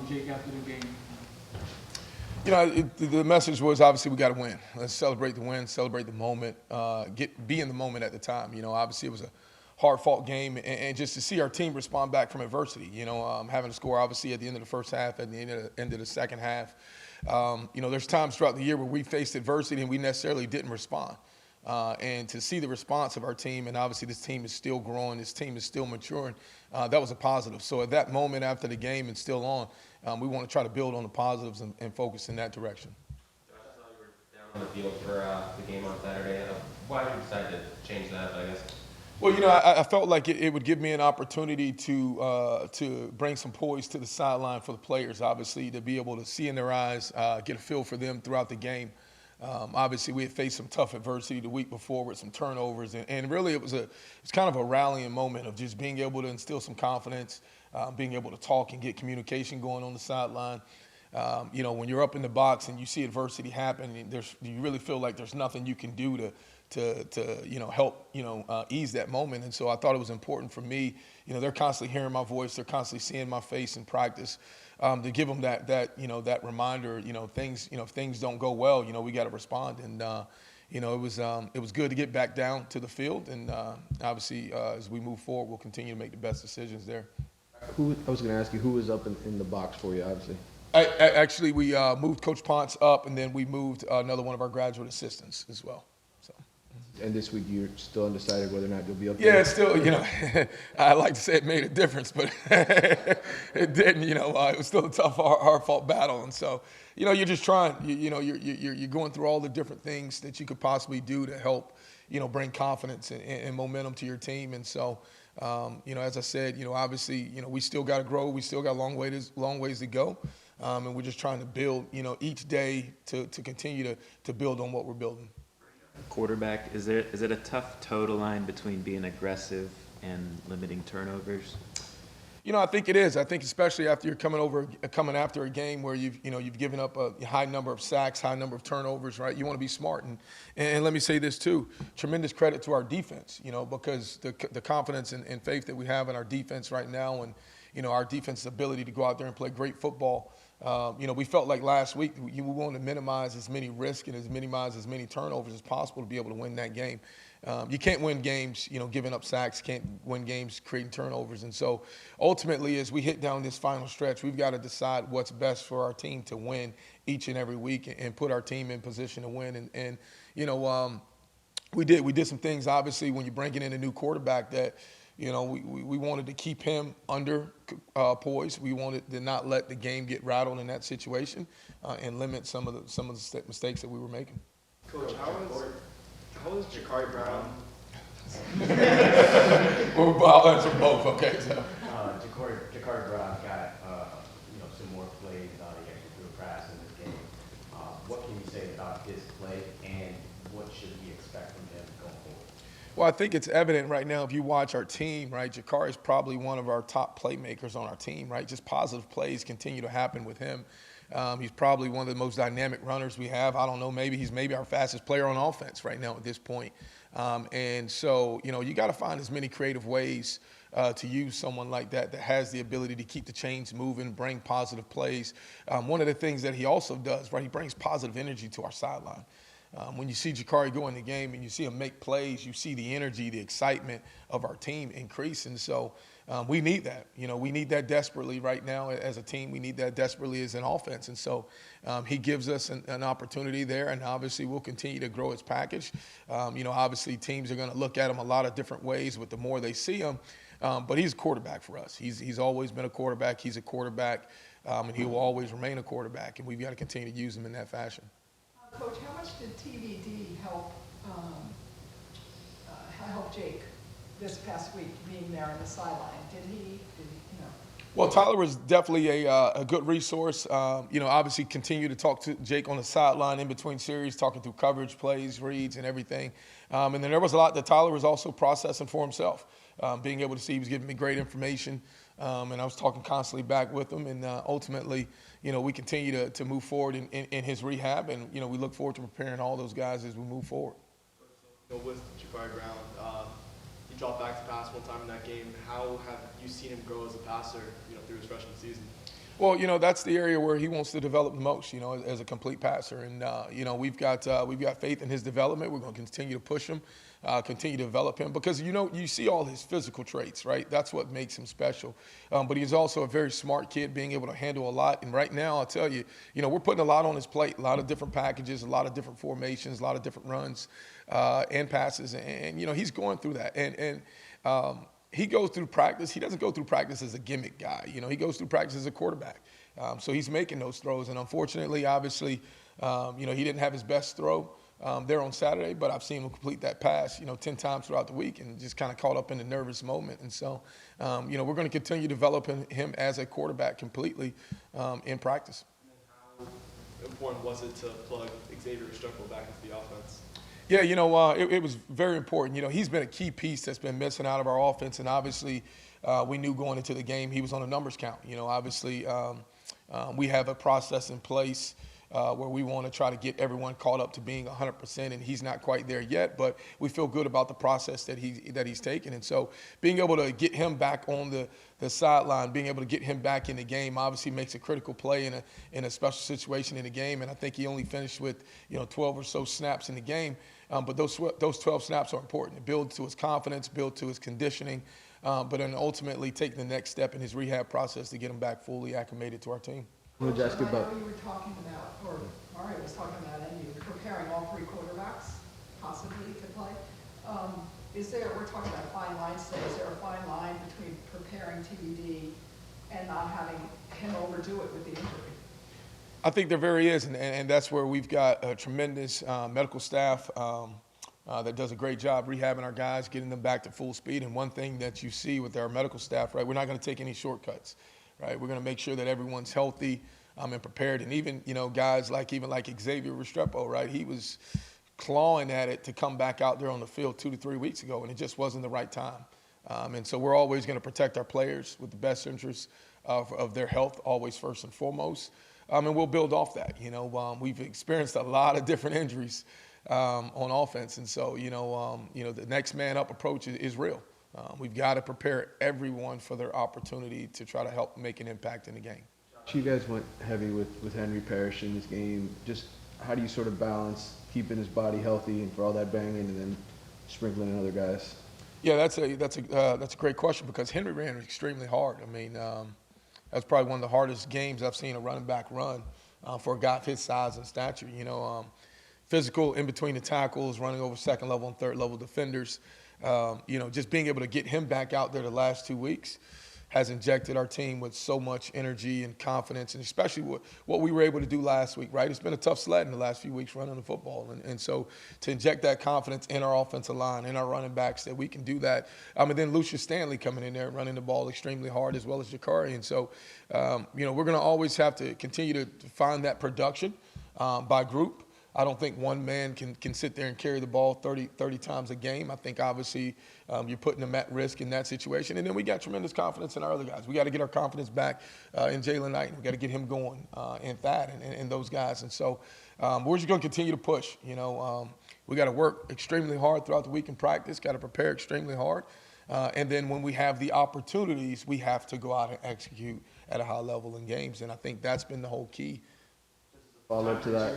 Jake after the game? The message was obviously we got to win. Let's celebrate the win, celebrate the moment, be in the moment at the time. Obviously it was a hard-fought game, and just to see our team respond back from adversity. Having to score obviously at the end of the first half, at the end of the second half. There's times throughout the year where we faced adversity and we necessarily didn't respond. And to see the response of our team, and obviously this team is still growing, this team is still maturing, that was a positive. So at that moment after the game and still on, we want to try to build on the positives and focus in that direction. Josh, I saw you were down on the field for the game on Saturday. Why did you decide to change that, I guess? Well, I felt like it would give me an opportunity to bring some poise to the sideline for the players, obviously, to be able to see in their eyes, get a feel for them throughout the game. Obviously, we had faced some tough adversity the week before with some turnovers, and really it's kind of a rallying moment of just being able to instill some confidence, being able to talk and get communication going on the sideline. When you're up in the box and you see adversity happen, you really feel like there's nothing you can do to help ease that moment. And so I thought it was important for me. They're constantly hearing my voice, they're constantly seeing my face in practice, to give them that reminder. If things don't go well, we got to respond. And it was good to get back down to the field. And obviously, as we move forward, we'll continue to make the best decisions there. I was going to ask you, who was up in the box for you, obviously? Actually, we moved Coach Ponce up, and then we moved another one of our graduate assistants as well. So. And this week you're still undecided whether or not you'll be up Yeah, there? it's still, I like to say it made a difference, but it didn't. It was still a tough, hard-fought battle. And so, you're just trying. You're going through all the different things that you could possibly do to help, bring confidence and momentum to your team. And so, as I said, obviously, we still got to grow. We still got long ways to go. And we're just trying to build, each day to continue to build on what we're building. Quarterback, is it a tough toe line between being aggressive and limiting turnovers? I think it is. I think especially after you're coming after a game where you've given up a high number of sacks, high number of turnovers, right? You want to be smart. And let me say this too, tremendous credit to our defense, because the confidence and faith that we have in our defense right now, and our defense's ability to go out there and play great football. We felt like last week we wanted to minimize as many risks and minimize as many turnovers as possible to be able to win that game. You can't win games, giving up sacks, can't win games creating turnovers. And so ultimately, as we hit down this final stretch, we've got to decide what's best for our team to win each and every week and put our team in position to win. We did some things, obviously, when you're bringing in a new quarterback that – we wanted to keep him under poise. We wanted to not let the game get rattled in that situation and limit some of the mistakes that we were making. Coach, how is Jakari Brown? I'll answer both. Okay. So. Jakari Brown got some more plays. He actually threw a pass in this game. What can you say about his play, and what should we expect from him going forward? Well, I think it's evident right now if you watch our team, right, Jakari is probably one of our top playmakers on our team, right? Just positive plays continue to happen with him. He's probably one of the most dynamic runners we have. I don't know, he's our fastest player on offense right now at this point. And so, you got to find as many creative ways to use someone like that has the ability to keep the chains moving, bring positive plays. One of the things that he also does, right, he brings positive energy to our sideline. When you see Jakari go in the game and you see him make plays, you see the energy, the excitement of our team increase. And so we need that. We need that desperately right now as a team. We need that desperately as an offense. And so he gives us an opportunity there, and obviously we'll continue to grow his package. Obviously teams are going to look at him a lot of different ways with the more they see him. But he's a quarterback for us. He's always been a quarterback. He's a quarterback, and he will always remain a quarterback, and we've got to continue to use him in that fashion. Coach, how much did TVD help Jake this past week being there on the sideline? Did he? Well, Tyler was definitely a good resource. Obviously continue to talk to Jake on the sideline in between series, talking through coverage, plays, reads, and everything. And then there was a lot that Tyler was also processing for himself, being able to see he was giving me great information. And I was talking constantly back with him. And ultimately, we continue to move forward in his rehab. And, we look forward to preparing all those guys as we move forward. With Jakari Brown, he dropped back to pass one time in that game. How have you seen him grow as a passer, through his freshman season? Well, that's the area where he wants to develop the most, as a complete passer. And, we've got faith in his development. We're going to continue to push him, continue to develop him because, you see all his physical traits, right? That's what makes him special. But he's also a very smart kid, being able to handle a lot. And right now, I'll tell you, we're putting a lot on his plate, a lot of different packages, a lot of different formations, a lot of different runs and passes. And he's going through that. And he goes through practice. He doesn't go through practice as a gimmick guy. He goes through practice as a quarterback. So he's making those throws. And unfortunately, obviously, he didn't have his best throw there on Saturday, but I've seen him complete that pass, 10 times throughout the week and just kind of caught up in the nervous moment. And so, we're going to continue developing him as a quarterback completely in practice. How important was it to plug Xavier Restrepo back into the offense? Yeah, it was very important. He's been a key piece that's been missing out of our offense, and obviously we knew going into the game he was on a numbers count. Obviously we have a process in place where we want to try to get everyone caught up to being 100%, and he's not quite there yet, but we feel good about the process that he's taken. And so being able to get him back on the sideline, being able to get him back in the game obviously makes a critical play in a special situation in the game. And I think he only finished with 12 or so snaps in the game. But those 12 snaps are important. It builds to his confidence, build to his conditioning, but then ultimately take the next step in his rehab process to get him back fully acclimated to our team. We'll just ask you I about. know you were talking about, or Mario was talking about, and you were preparing all three quarterbacks possibly to play. We're talking about fine lines today, is there a fine line between preparing TBD and not having him overdo it with the injury? I think there very is, and that's where we've got a tremendous medical staff that does a great job rehabbing our guys, getting them back to full speed. And one thing that you see with our medical staff, right, we're not going to take any shortcuts, right? We're going to make sure that everyone's healthy and prepared. And even, guys like Xavier Restrepo, right, he was clawing at it to come back out there on the field 2 to 3 weeks ago, and it just wasn't the right time. And so we're always going to protect our players with the best interests of their health, always first and foremost. And we'll build off that. We've experienced a lot of different injuries on offense. And so, the next man up approach is real. We've got to prepare everyone for their opportunity to try to help make an impact in the game. You guys went heavy with Henry Parrish in this game. Just how do you sort of balance keeping his body healthy and for all that banging and then sprinkling in other guys? Yeah, that's a great question because Henry ran extremely hard. I mean, that's probably one of the hardest games I've seen a running back run for a guy of his size and stature. Physical in between the tackles, running over second level and third level defenders. Just being able to get him back out there the last 2 weeks has injected our team with so much energy and confidence, and especially what we were able to do last week, right? It's been a tough sled in the last few weeks running the football. And so to inject that confidence in our offensive line, in our running backs, that we can do that. And then Lucius Stanley coming in there running the ball extremely hard as well as Jakari. And so, we're going to always have to continue to find that production by group. I don't think one man can sit there and carry the ball 30 times a game. I think obviously you're putting them at risk in that situation. And then we got tremendous confidence in our other guys. We got to get our confidence back in Jalen Knight. We got to get him going in Thad and those guys. And so we're just going to continue to push. We got to work extremely hard throughout the week in practice, got to prepare extremely hard. And then when we have the opportunities, we have to go out and execute at a high level in games. And I think that's been the whole key. Follow up to that.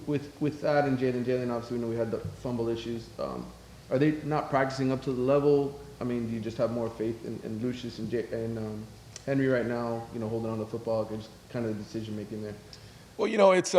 With that and Jalen, obviously we know we had the fumble issues. Are they not practicing up to the level? I mean, do you just have more faith in Lucius and Henry right now, holding on to the football, just kind of the decision making there? Well, it's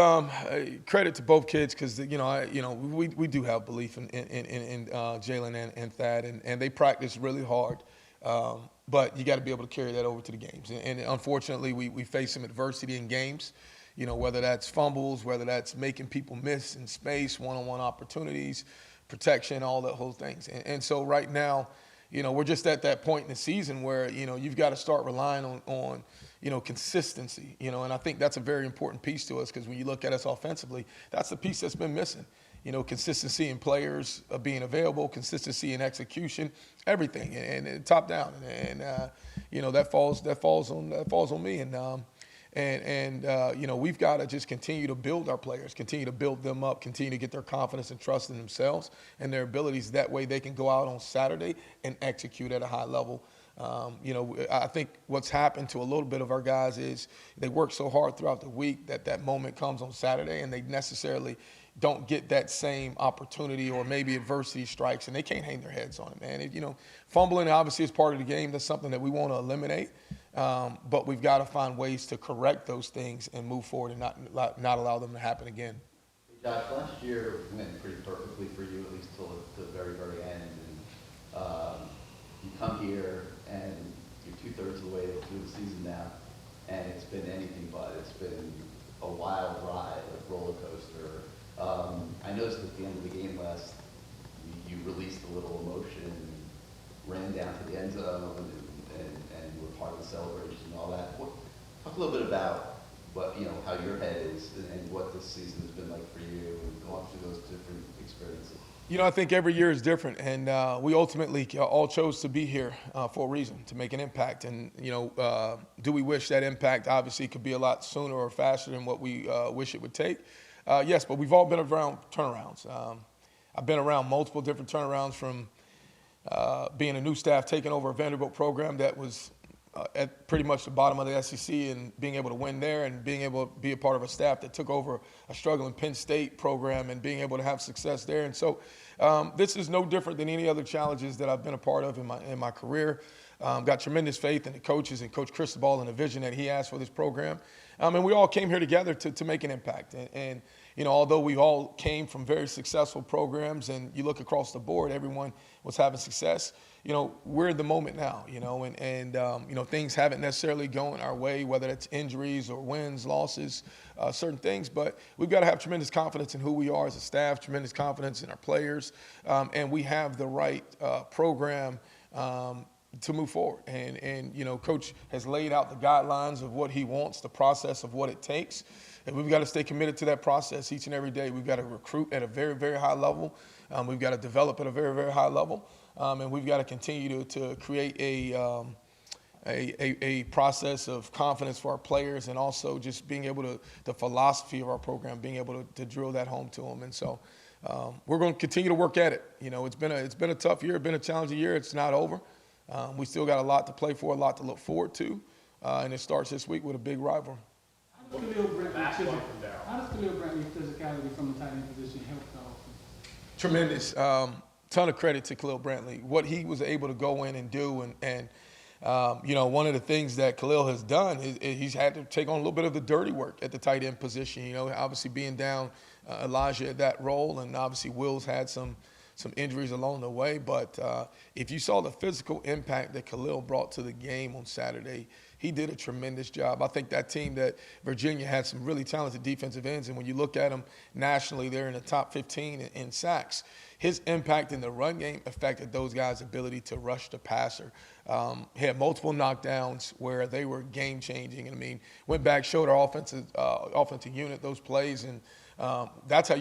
credit to both kids because we do have belief in Jalen and Thad, and they practice really hard. But you got to be able to carry that over to the games. And unfortunately, we face some adversity in games. Whether that's fumbles, whether that's making people miss in space, one-on-one opportunities, protection, all the whole things. And so right now, we're just at that point in the season where, you've got to start relying on consistency, and I think that's a very important piece to us because when you look at us offensively, that's the piece that's been missing. Consistency in players being available, consistency in execution, everything, and top down, and that falls on me, and we've got to just continue to build our players, continue to build them up, continue to get their confidence and trust in themselves and their abilities. That way they can go out on Saturday and execute at a high level I think what's happened to a little bit of our guys is they work so hard throughout the week that moment comes on Saturday and they necessarily don't get that same opportunity, or maybe adversity strikes and they can't hang their heads on it, man. Fumbling obviously is part of the game. That's something that we want to eliminate. But we've got to find ways to correct those things and move forward and not allow them to happen again. Josh, last year went pretty perfectly for you, at least till the very, very end. And you come here and you're 2/3 of the way through the season now, and it's been anything but. It's been a wild ride, a roller coaster. I noticed at the end of the game last, you released a little emotion, ran down to the end zone, and were part of the celebration and all that. Talk a little bit about how your head is and what this season has been like for you and going through those different experiences. I think every year is different, and we ultimately all chose to be here for a reason, to make an impact. And, do we wish that impact obviously could be a lot sooner or faster than what we wish it would take? Yes, but we've all been around turnarounds. I've been around multiple different turnarounds, from being a new staff, taking over a Vanderbilt program that was at pretty much the bottom of the SEC, and being able to win there, and being able to be a part of a staff that took over a struggling Penn State program and being able to have success there. And so this is no different than any other challenges that I've been a part of in my career. Got tremendous faith in the coaches and Coach Cristobal and the vision that he has for this program. And we all came here together to make an impact. And although we all came from very successful programs, and you look across the board, everyone was having success, we're in the moment now, and things haven't necessarily gone our way, whether it's injuries or wins, losses, certain things. But we've got to have tremendous confidence in who we are as a staff, tremendous confidence in our players, and we have the right program to move forward. And Coach has laid out the guidelines of what he wants, the process of what it takes. And we've got to stay committed to that process each and every day. We've got to recruit at a very, very high level. We've got to develop at a very, very high level. And we've got to continue to create a process of confidence for our players, and also just being able to, the philosophy of our program, being able to drill that home to them. And so we're going to continue to work at it. It's been a tough year. It's been a challenging year. It's not over. We still got a lot to play for, a lot to look forward to, and it starts this week with a big rivalry. How does Khalil Brantley's physicality from the tight end position help the offense? Tremendous. Ton of credit to Khalil Brantley. What he was able to go in and do, and one of the things that Khalil has done is he's had to take on a little bit of the dirty work at the tight end position. Obviously being down Elijah at that role, and obviously Will's had some injuries along the way. But if you saw the physical impact that Khalil brought to the game on Saturday, he did a tremendous job. I think that team that Virginia had some really talented defensive ends, and when you look at them nationally, they're in the top 15 in sacks. His impact in the run game affected those guys' ability to rush the passer. He had multiple knockdowns where they were game-changing. And went back, showed our offensive unit those plays, and that's how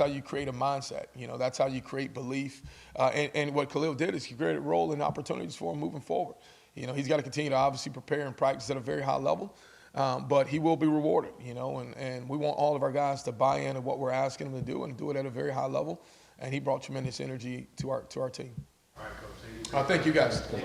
you create a mindset. That's how you create belief. And what Khalil did is he created role and opportunities for him moving forward. He's got to continue to obviously prepare and practice at a very high level, but he will be rewarded. And we want all of our guys to buy into what we're asking them to do, and do it at a very high level. And he brought tremendous energy to our team. All right, Coach. Thank you guys. Coach,